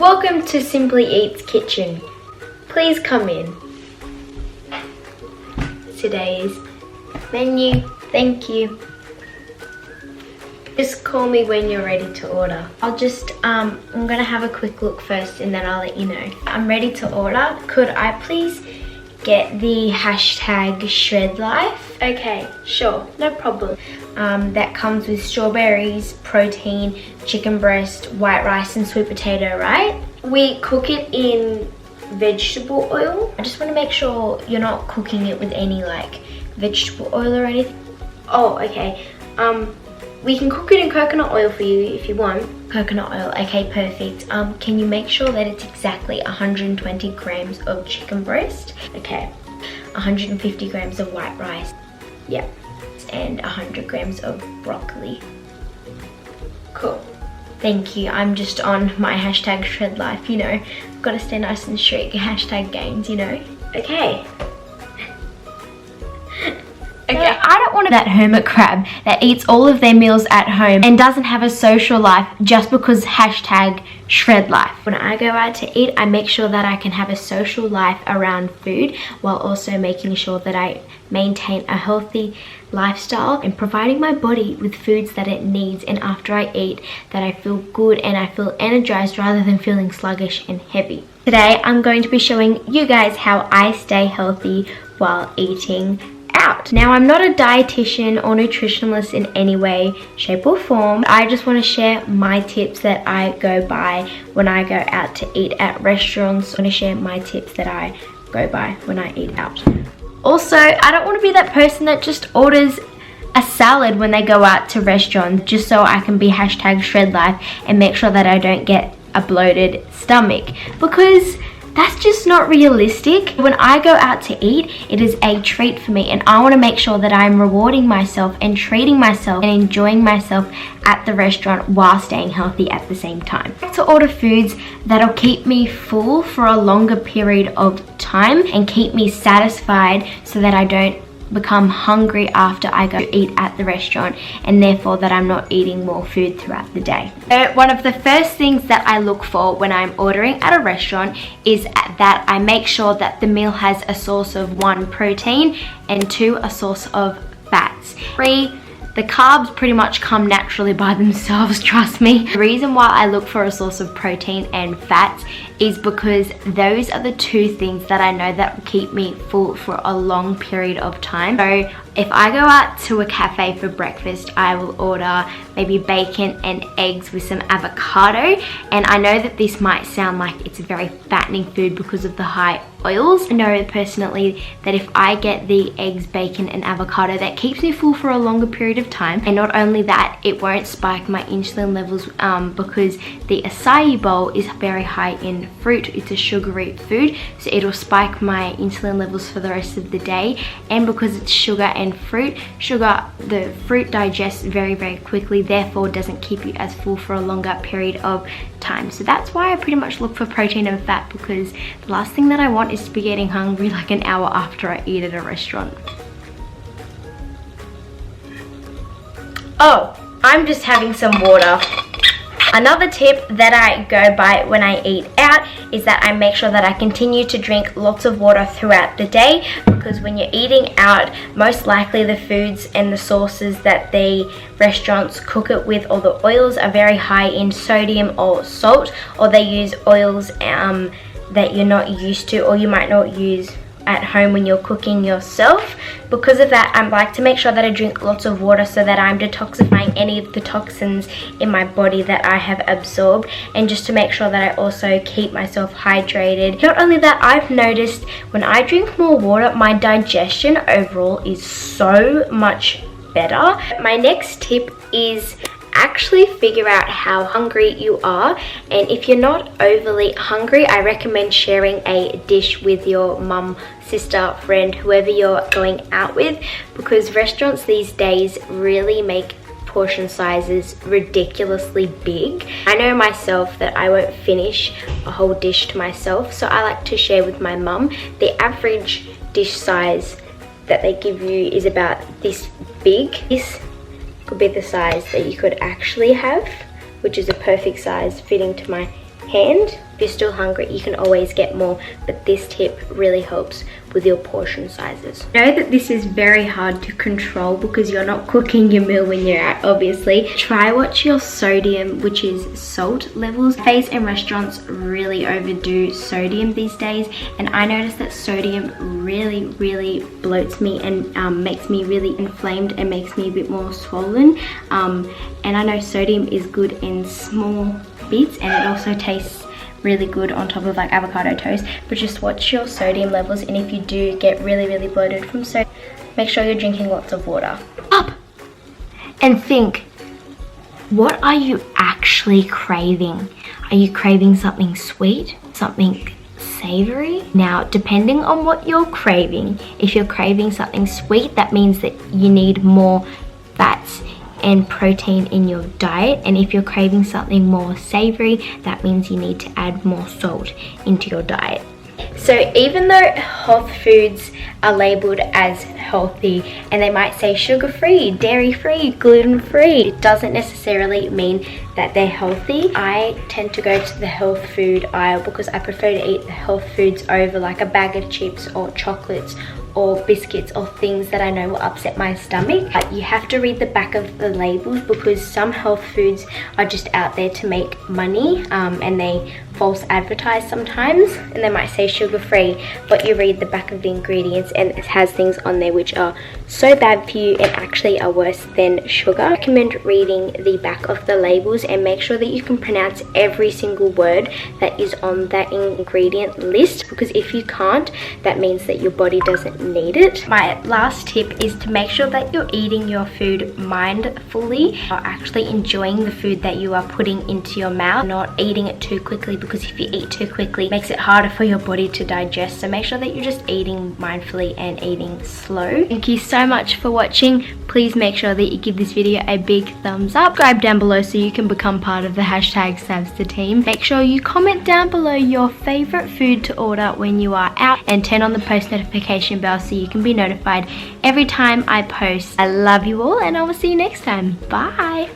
Welcome to Simply Eats Kitchen. Please come in. Today's menu, thank you. Just call me when you're ready to order. I'm gonna have a quick look first and then I'll let you know. I'm ready to order. Could I please get the hashtag shred life? Okay, sure, no problem. That comes with strawberries, protein, chicken breast, white rice and sweet potato, right? We cook it in vegetable oil. I just want to make sure you're not cooking it with any like vegetable oil or anything. Oh, okay. We can cook it in coconut oil for you if you want. Coconut oil, okay, perfect. Can you make sure that it's exactly 120 grams of chicken breast? Okay, 150 grams of white rice. Yep, and 100 grams of broccoli. Cool. Thank you. I'm just on my hashtag shred life, you know. Gotta stay nice and straight, hashtag gains, you know. Okay. Okay, I don't want that hermit crab that eats all of their meals at home and doesn't have a social life just because hashtag shred life. When I go out to eat, I make sure that I can have a social life around food while also making sure that I maintain a healthy lifestyle and providing my body with foods that it needs, and after I eat that I feel good and I feel energized rather than feeling sluggish and heavy. Today I'm going to be showing you guys how I stay healthy while eating out. Now, I'm not a dietitian or nutritionalist in any way, shape or form. I just want to share my tips that I go by when I go out to eat at restaurants. I want to share my tips that I go by when I eat out. Also, I don't want to be that person that just orders a salad when they go out to restaurants just so I can be hashtag shred life and make sure that I don't get a bloated stomach, because that's just not realistic. When I go out to eat, it is a treat for me, and I want to make sure that I'm rewarding myself and treating myself and enjoying myself at the restaurant while staying healthy at the same time. I like to order foods that'll keep me full for a longer period of time and keep me satisfied so that I don't become hungry after I go eat at the restaurant, and therefore that I'm not eating more food throughout the day. So one of the first things that I look for when I'm ordering at a restaurant is that I make sure that the meal has a source of 1, protein, and 2, a source of fats. 3, the carbs pretty much come naturally by themselves, trust me. The reason why I look for a source of protein and fats is because those are the 2 things that I know that will keep me full for a long period of time. So if I go out to a cafe for breakfast, I will order maybe bacon and eggs with some avocado. And I know that this might sound like it's a very fattening food because of the high oils. I know personally that if I get the eggs, bacon and avocado, that keeps me full for a longer period of time. And not only that, it won't spike my insulin levels because the acai bowl is very high in fruit. It's a sugary food, so it'll spike my insulin levels for the rest of the day. And because it's sugar and fruit, the fruit digests very, very quickly, therefore doesn't keep you as full for a longer period of time. So that's why I pretty much look for protein and fat, because the last thing that I want is to be getting hungry like an hour after I eat at a restaurant. Oh, I'm just having some water. Another tip that I go by when I eat out is that I make sure that I continue to drink lots of water throughout the day, because when you're eating out, most likely the foods and the sauces that the restaurants cook it with, or the oils, are very high in sodium or salt, or they use oils that you're not used to, or you might not use at home when you're cooking yourself. Because of that, I like to make sure that I drink lots of water so that I'm detoxifying any of the toxins in my body that I have absorbed, and just to make sure that I also keep myself hydrated. Not only that, I've noticed when I drink more water, my digestion overall is so much better. My next tip is actually figure out how hungry you are, and if you're not overly hungry, I recommend sharing a dish with your mum, sister, friend, whoever you're going out with, because restaurants these days really make portion sizes ridiculously big. I know myself that I won't finish a whole dish to myself, so I like to share with my mum. The average dish size that they give you is about this big. This could be the size that you could actually have, which is a perfect size fitting to my hand. If you're still hungry, you can always get more, but this tip really helps with your portion sizes. I know that this is very hard to control because you're not cooking your meal when you're out, obviously. Try watch your sodium, which is salt levels. Cafes and restaurants really overdo sodium these days, and I noticed that sodium really bloats me and makes me really inflamed and makes me a bit more swollen. And I know sodium is good in small bits, and it also tastes really good on top of like avocado toast, but just watch your sodium levels, and if you do get really bloated from sodium, make sure you're drinking lots of water. Up and think, what are you actually craving? Are you craving something sweet, something savory? Now, depending on what you're craving, if you're craving something sweet, that means that you need more fats and protein in your diet, and if you're craving something more savory, that means you need to add more salt into your diet. So even though health foods are labeled as healthy and they might say sugar-free, dairy-free, gluten-free, it doesn't necessarily mean that they're healthy. I tend to go to the health food aisle because I prefer to eat the health foods over like a bag of chips or chocolates or biscuits or things that I know will upset my stomach. But you have to read the back of the labels because some health foods are just out there to make money, and they false advertise sometimes, and they might say sugar-free, but you read the back of the ingredients and it has things on there which are so bad for you and actually are worse than sugar. I recommend reading the back of the labels and make sure that you can pronounce every single word that is on that ingredient list, because if you can't, that means that your body doesn't need it. My last tip is to make sure that you're eating your food mindfully, or actually enjoying the food that you are putting into your mouth, not eating it too quickly, because if you eat too quickly, it makes it harder for your body to digest. So make sure that you're just eating mindfully and eating slow. Thank you so much for watching. Please make sure that you give this video a big thumbs up. Subscribe down below so you can become part of the #Savster team. Make sure you comment down below your favorite food to order when you are out, and turn on the post notification bell so you can be notified every time I post. I love you all, and I will see you next time. Bye.